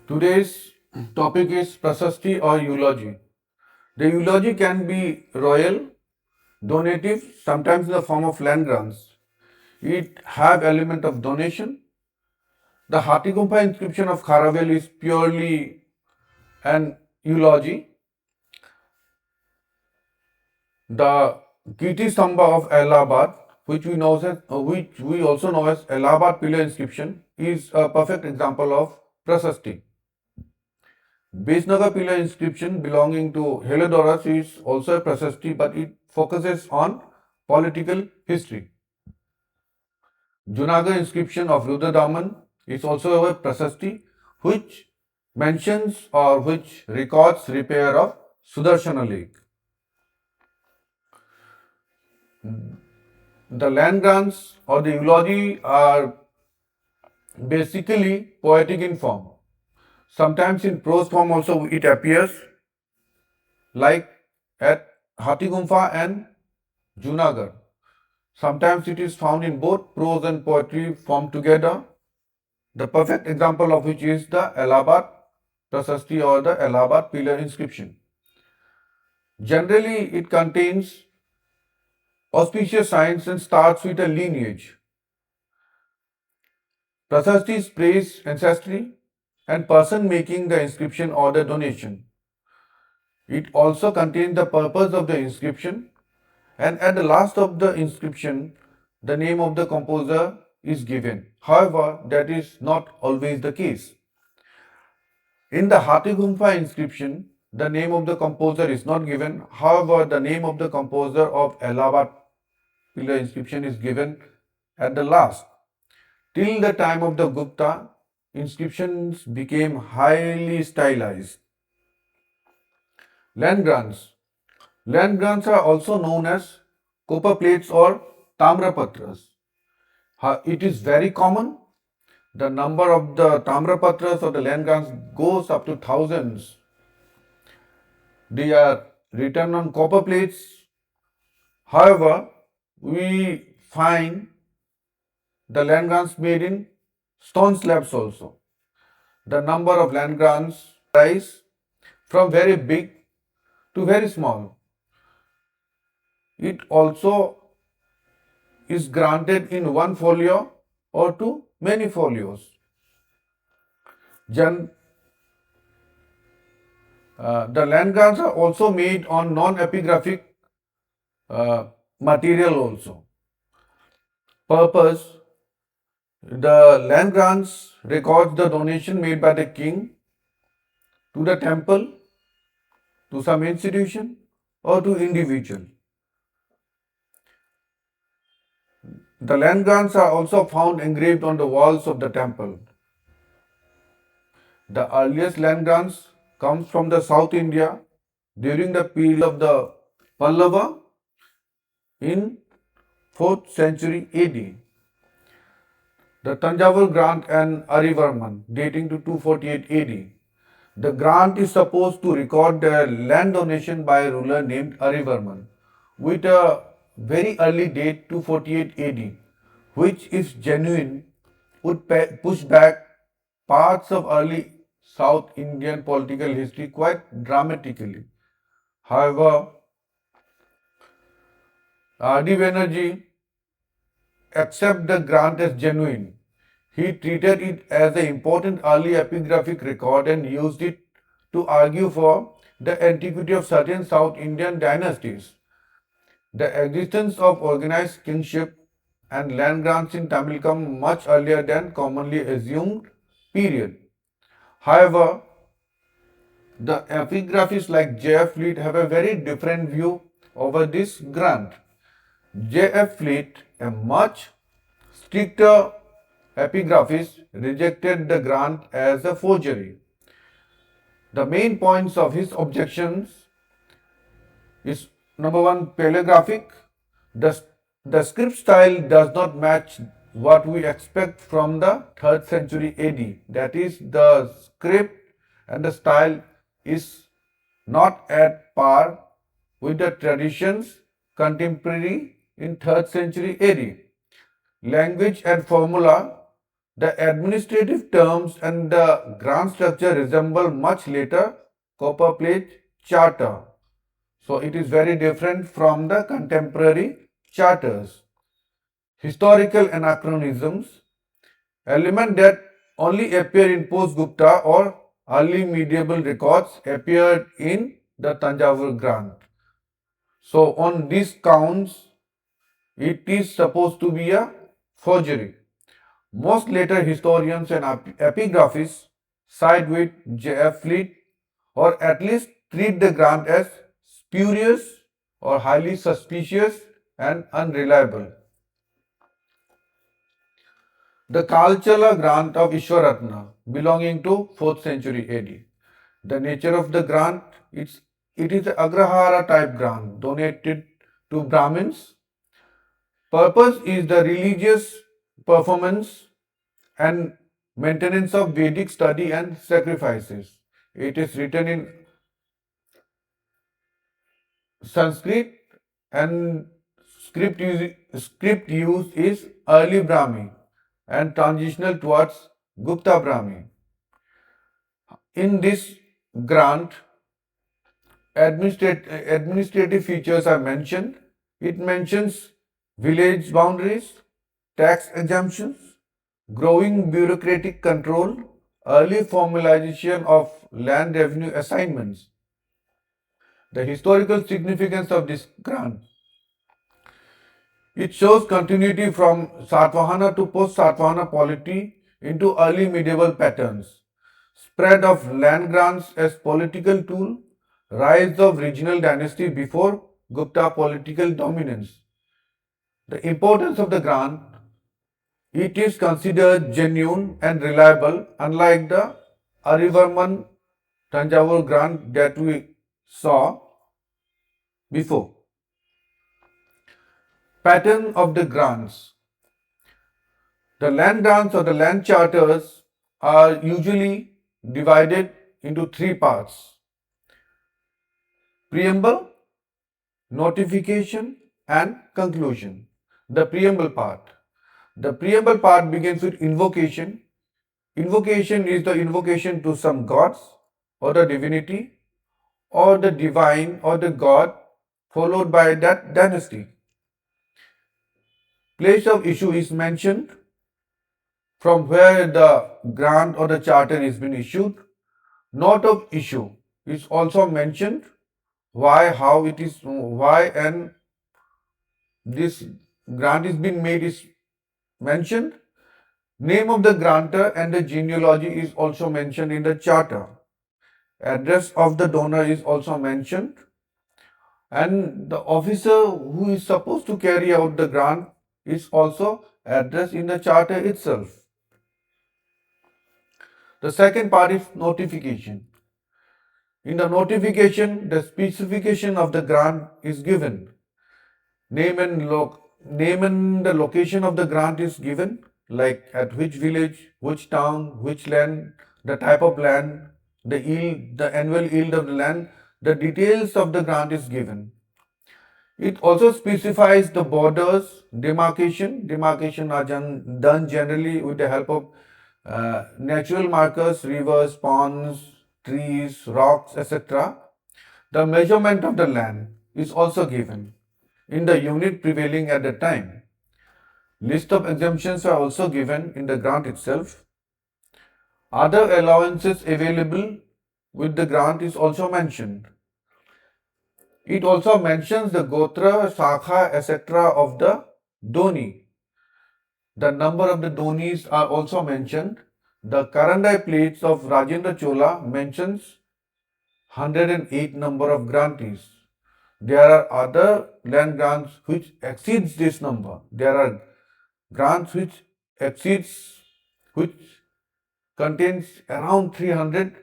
Today's topic is Prasasti or eulogy. The eulogy can be royal, donative, sometimes in the form of land grants. It have element of donation. The Hatigumpa inscription of Kharavel is purely an eulogy. The Kiti Stamba of Allahabad, which we also know as Allahabad pillar inscription, is a perfect example of Prasasti. Besnagar pillar inscription belonging to Heliodorus is also a Prasasti, but it focuses on political history. Junagadh inscription of Rudradaman is also a Prasasti, which mentions or which records repair of Sudarshana Lake. The land grants or the eulogy are basically poetic in form. Sometimes in prose form also it appears, like at Hatigumpa and Junagadh. Sometimes it is found in both prose and poetry formed together. The perfect example of which is the Allahabad Prasasti or the Allahabad pillar inscription. Generally, it contains auspicious signs and starts with a lineage. Prasastis praise ancestry and person making the inscription or the donation. It also contains the purpose of the inscription, and at the last of the inscription, the name of the composer is given. However, that is not always the case. In the Hatigumpa inscription, the name of the composer is not given. However, the name of the composer of Allahabad pillar inscription is given at the last. Till the time of the Gupta, inscriptions became highly stylized. Land grants. Land grants are also known as copper plates or Tamra Patras. It is very common. The number of the Tamra Patras or the land grants goes up to thousands. They are written on copper plates. However, we find the land grants made in stone slabs also. The number of land grants rise from very big to very small. It also is granted in one folio or to many folios. The land grants are also made on non-epigraphic material also. Purpose: the land grants records the donation made by the king to the temple, to some institution or to individual. The land grants are also found engraved on the walls of the temple. The earliest land grants comes from the South India during the period of the Pallava in 4th century AD. The Tanjavur grant and Arivarman dating to 248 AD. The grant is supposed to record the land donation by a ruler named Arivarman with a very early date 248 AD, which is genuine, would push back parts of early South Indian political history quite dramatically. However, R.D. Banerjee accepted the grant as genuine. He treated it as an important early epigraphic record and used it to argue for the antiquity of certain South Indian dynasties. The existence of organized kingship and land grants in Tamil come much earlier than commonly assumed period. However, the epigraphists like J.F. Fleet have a very different view over this grant. J.F. Fleet, a much stricter epigraphist, rejected the grant as a forgery. The main points of his objections is: number one, paleographic. The script style does not match what we expect from the 3rd century AD. That is, the script and the style is not at par with the traditions contemporary in 3rd century AD. Language and formula. The administrative terms and the grant structure resemble much later copperplate charter. So it is very different from the contemporary charters. Historical anachronisms, elements that only appear in post-Gupta or early medieval records appeared in the Tanjavur grant. So on these counts, it is supposed to be a forgery. Most later historians and epigraphists side with J.F. Fleet or at least treat the grant as spurious or highly suspicious and unreliable. The Kalchala grant of Ishwaratna belonging to 4th century AD. The nature of the grant, it is an Agrahara type grant donated to Brahmins. Purpose is the religious performance and maintenance of Vedic study and sacrifices. It is written in Sanskrit and script use is early Brahmi and transitional towards Gupta Brahmi. In this grant, administrative features are mentioned. It mentions village boundaries, tax exemptions, growing bureaucratic control, early formalization of land revenue assignments. The historical significance of this grant. It shows continuity from Satvahana to post-Satvahana polity into early medieval patterns. Spread of land grants as political tool, rise of regional dynasty before Gupta political dominance. The importance of the grant, it is considered genuine and reliable unlike the Arivarman Tanjavur grant that we saw before. Pattern of the grants. The land grants or the land charters are usually divided into three parts: preamble, notification, and conclusion. The preamble part. The preamble part begins with invocation. Invocation is the invocation to some gods or the divinity or the divine or the god, followed by that dynasty. Place of issue is mentioned, from where the grant or the charter is been issued. Note of issue is also mentioned, why, how it is, why and this grant is being made is mentioned. Name of the grantor and the genealogy is also mentioned in the charter. Address of the donor is also mentioned, and the officer who is supposed to carry out the grant is also addressed in the charter itself. The second part is notification. In the notification, the specification of the grant is given. Name and the location of the grant is given, like at which village, which town, which land, the type of land, the yield, the annual yield of the land, the details of the grant is given. It also specifies the borders, demarcation. Demarcation are done generally with the help of natural markers, rivers, ponds, trees, rocks, etc. The measurement of the land is also given in the unit prevailing at the time. List of exemptions are also given in the grant itself. Other allowances available with the grant is also mentioned. It also mentions the Gotra, Shakha, etc. of the Doni. The number of the Donis are also mentioned. The Karandai plates of Rajendra Chola mentions 108 number of grantees. There are other land grants which exceeds this number. There are grants which contains around 300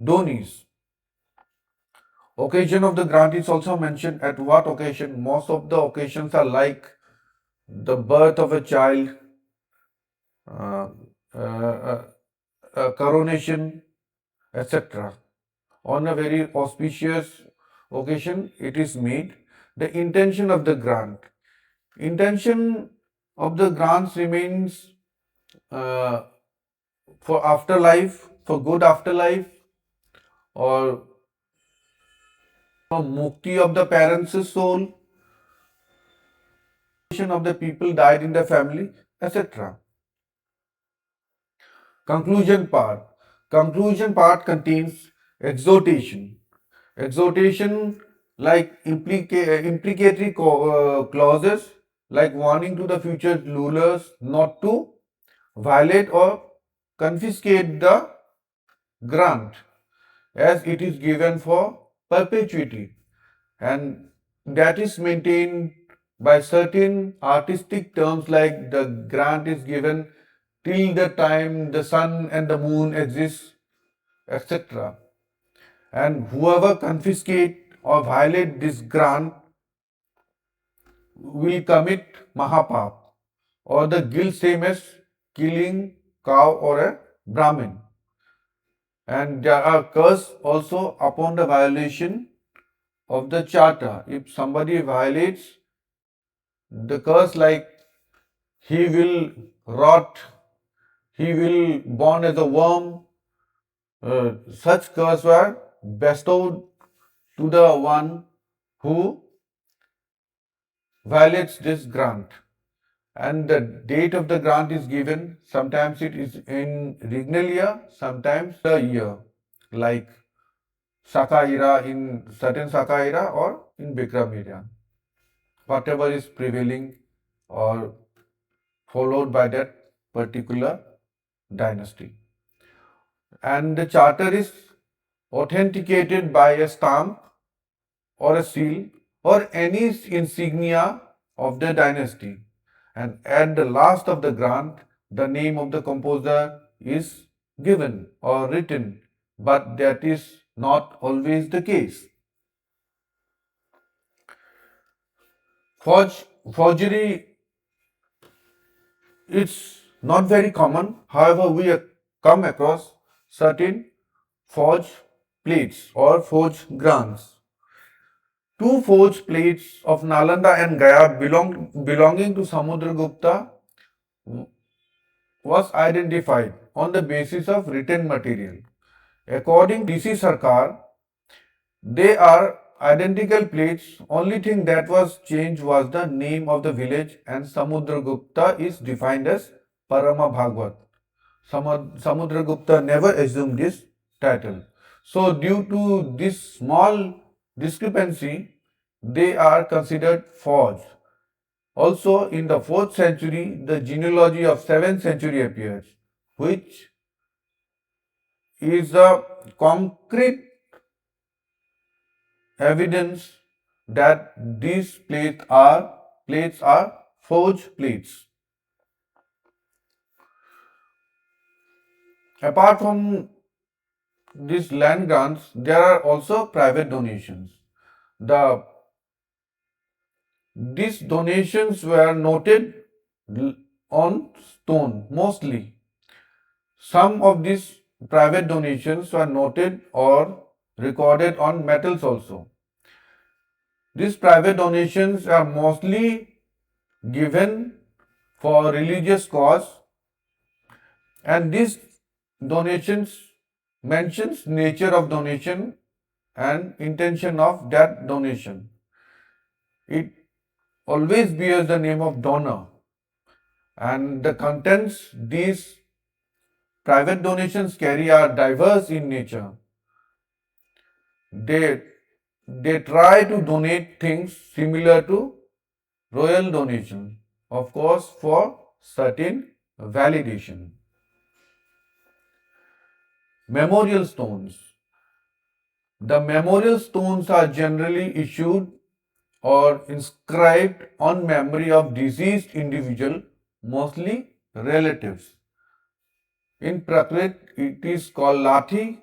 Donis. Occasion of the grant is also mentioned. At what occasion? Most of the occasions are like the birth of a child, uh, uh, coronation, etc. On a very auspicious occasion, it is made. The intention of the grant. Intention of the grants remains uh, for afterlife, for good afterlife, or for mukti of the parents' soul, of the people died in the family, etc. Conclusion part. Conclusion part contains exhortation. Exhortation like implicatory clauses like warning to the future rulers not to violate or confiscate the grant as it is given for perpetuity, and that is maintained by certain artistic terms like the grant is given till the time the sun and the moon exist, etc. And whoever confiscate or violate this grant will commit mahapap or the guilt same as killing cow or a Brahmin. And there are curse also upon the violation of the charter. If somebody violates the curse like he will rot, he will born as a worm, such curse were bestowed to the one who violates this grant. And the date of the grant is given. Sometimes it is in regnal sometimes the year, like Sakaira in certain Sakaira or in Bikram area. Whatever is prevailing or followed by that particular dynasty. And the charter is authenticated by a stamp or a seal or any insignia of the dynasty. And at the last of the grant, the name of the composer is given or written, but that is not always the case. Forgery is not very common. However, we come across certain forged plates or forged grants. Two forged plates of Nalanda and Gaya belonging to Samudragupta was identified on the basis of written material. According to DC Sarkar, they are identical plates. Only thing that was changed was the name of the village, and Samudragupta is defined as Parama Bhagwat. Samudragupta never assumed this title. So due to this small discrepancy, they are considered forged. Also, in the 4th century, the genealogy of 7th century appears, which is a concrete evidence that these plates are forged plates. Apart from these land grants, there are also private donations. These donations were noted on stone mostly. Some of these private donations were noted or recorded on metals also. These private donations are mostly given for religious cause, and these donations mentions nature of donation and intention of that donation. It always bears the name of donor, and the contents these private donations carry are diverse in nature. They try to donate things similar to royal donation, of course, for certain validation. Memorial stones. The memorial stones are generally issued or inscribed on memory of deceased individual, mostly relatives. In Prakrit, it is called lathi.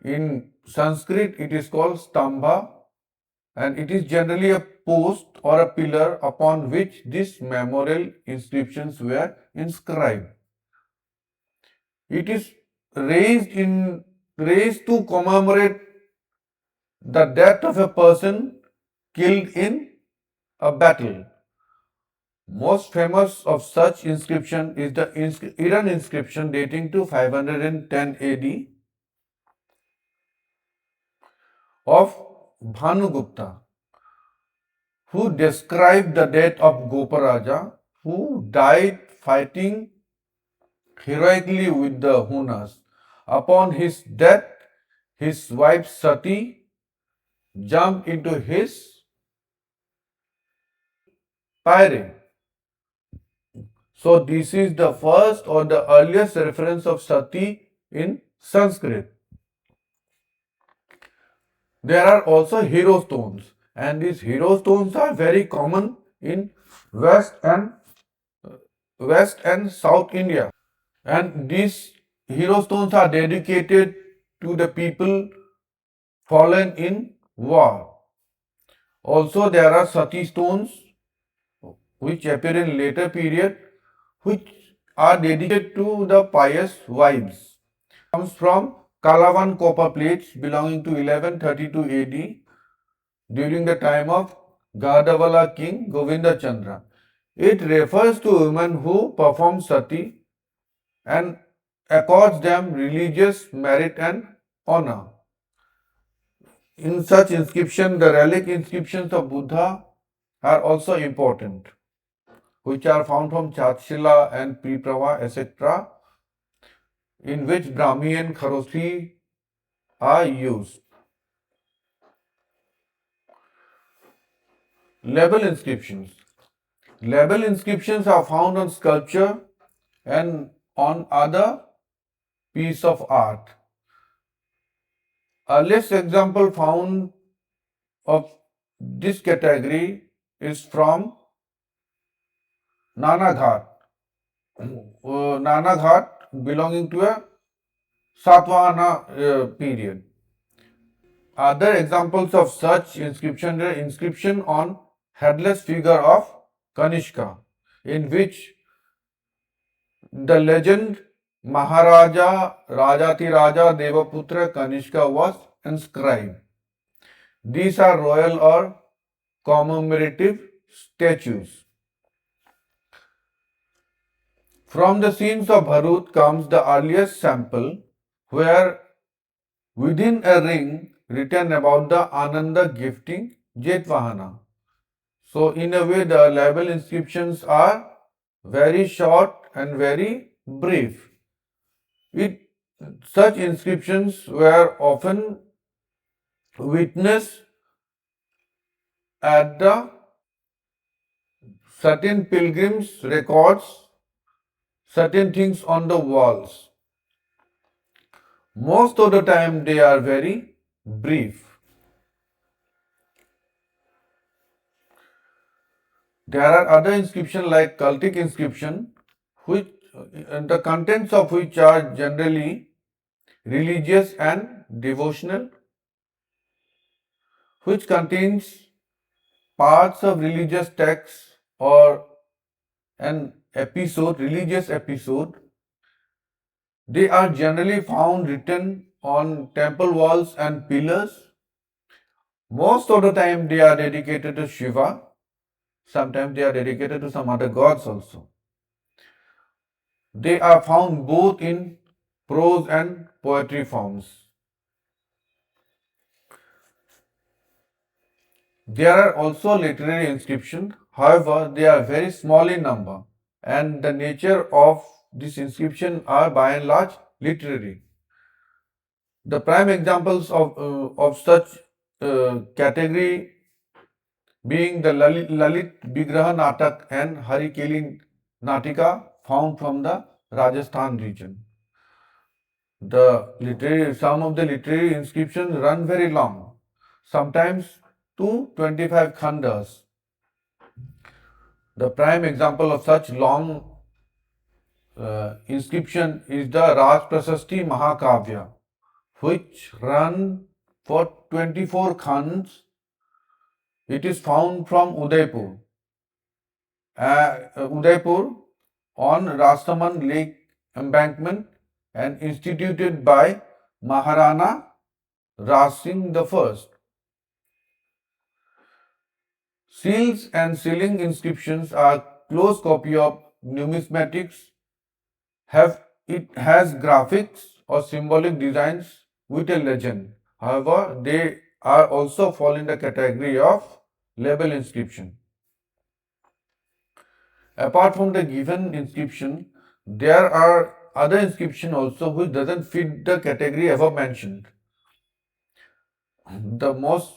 In Sanskrit, it is called stambha, and it is generally a post or a pillar upon which these memorial inscriptions were inscribed. It is raised to commemorate the death of a person killed in a battle. Most famous of such inscription is the Iran inscription dating to 510 AD of Bhanugupta, who described the death of Goparaja, who died fighting heroically with the Hunas. Upon his death, his wife Sati jumped into his pyre. So this is the first or the earliest reference of Sati in Sanskrit. There are also hero stones, and these hero stones are very common in West and South India. And these hero stones are dedicated to the people fallen in war. Also, there are Sati stones which appear in later period, which are dedicated to the pious wives. Comes from Kalavan copper plates belonging to 1132 AD during the time of Gadavala king Govinda Chandra. It refers to women who perform sati and accords them religious merit and honor. In such inscription, the relic inscriptions of Buddha are also important, which are found from Chatshila and Priprava, etc., in which Brahmi and Kharoshi are used. Label inscriptions. Label inscriptions are found on sculpture and on other piece of art. Earliest example found of this category is from Nana Ghat. Nana Ghat belonging to a Satvahana period. Other examples of such inscription are inscription on headless figure of Kanishka, in which the legend Maharaja Rajati Raja Devaputra Kanishka was inscribed. These are royal or commemorative statues. From the scenes of Bharut comes the earliest sample, where within a ring written about the Ananda gifting Jetvahana. So in a way the label inscriptions are very short and very brief. Such inscriptions were often witnessed at the certain pilgrims records certain things on the walls. Most of the time they are very brief. There are other inscriptions like cultic inscription, which the contents of which are generally religious and devotional, which contains parts of religious texts or an episode, religious episode. They are generally found written on temple walls and pillars. Most of the time they are dedicated to Shiva. Sometimes they are dedicated to some other gods also. They are found both in prose and poetry forms. There are also literary inscriptions, however, they are very small in number, and the nature of this inscription are by and large literary. The prime examples of such category being the Lalit Vigraha Natak and Hari Keli Natika found from the Rajasthan region. Some of the literary inscriptions run very long, sometimes to 25 khandas. The prime example of such long inscription is the Raj Prasasti Mahakavya, which run for 24 khans. It is found from Udaipur. Udaipur on Rastaman Lake embankment and instituted by Maharana Raj Singh I. Seals and sealing inscriptions are close copy of numismatics. It has graphics or symbolic designs with a legend. However, they are also fall in the category of label inscription. Apart from the given inscription, there are other inscription also which doesn't fit the category above mentioned. The most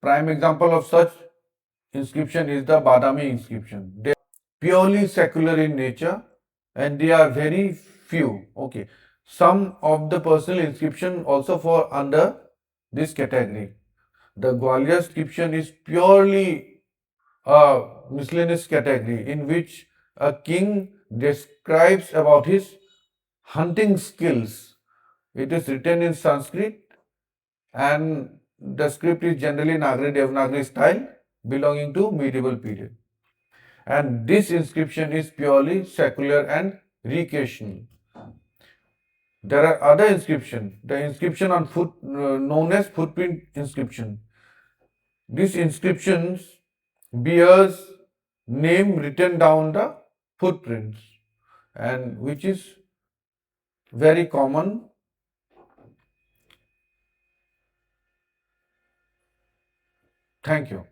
prime example of such inscription is the Badami inscription. They are purely secular in nature and they are very few. Okay. Some of the personal inscription also fall under this category. The Gwalior inscription is purely a miscellaneous category in which a king describes about his hunting skills. It is written in Sanskrit and the script is generally Nagari Devanagari style belonging to medieval period. And this inscription is purely secular and recreational. There are other inscription. The inscription on foot known as footprint inscription. These inscriptions bears name written down the footprints and which is very common. Thank you.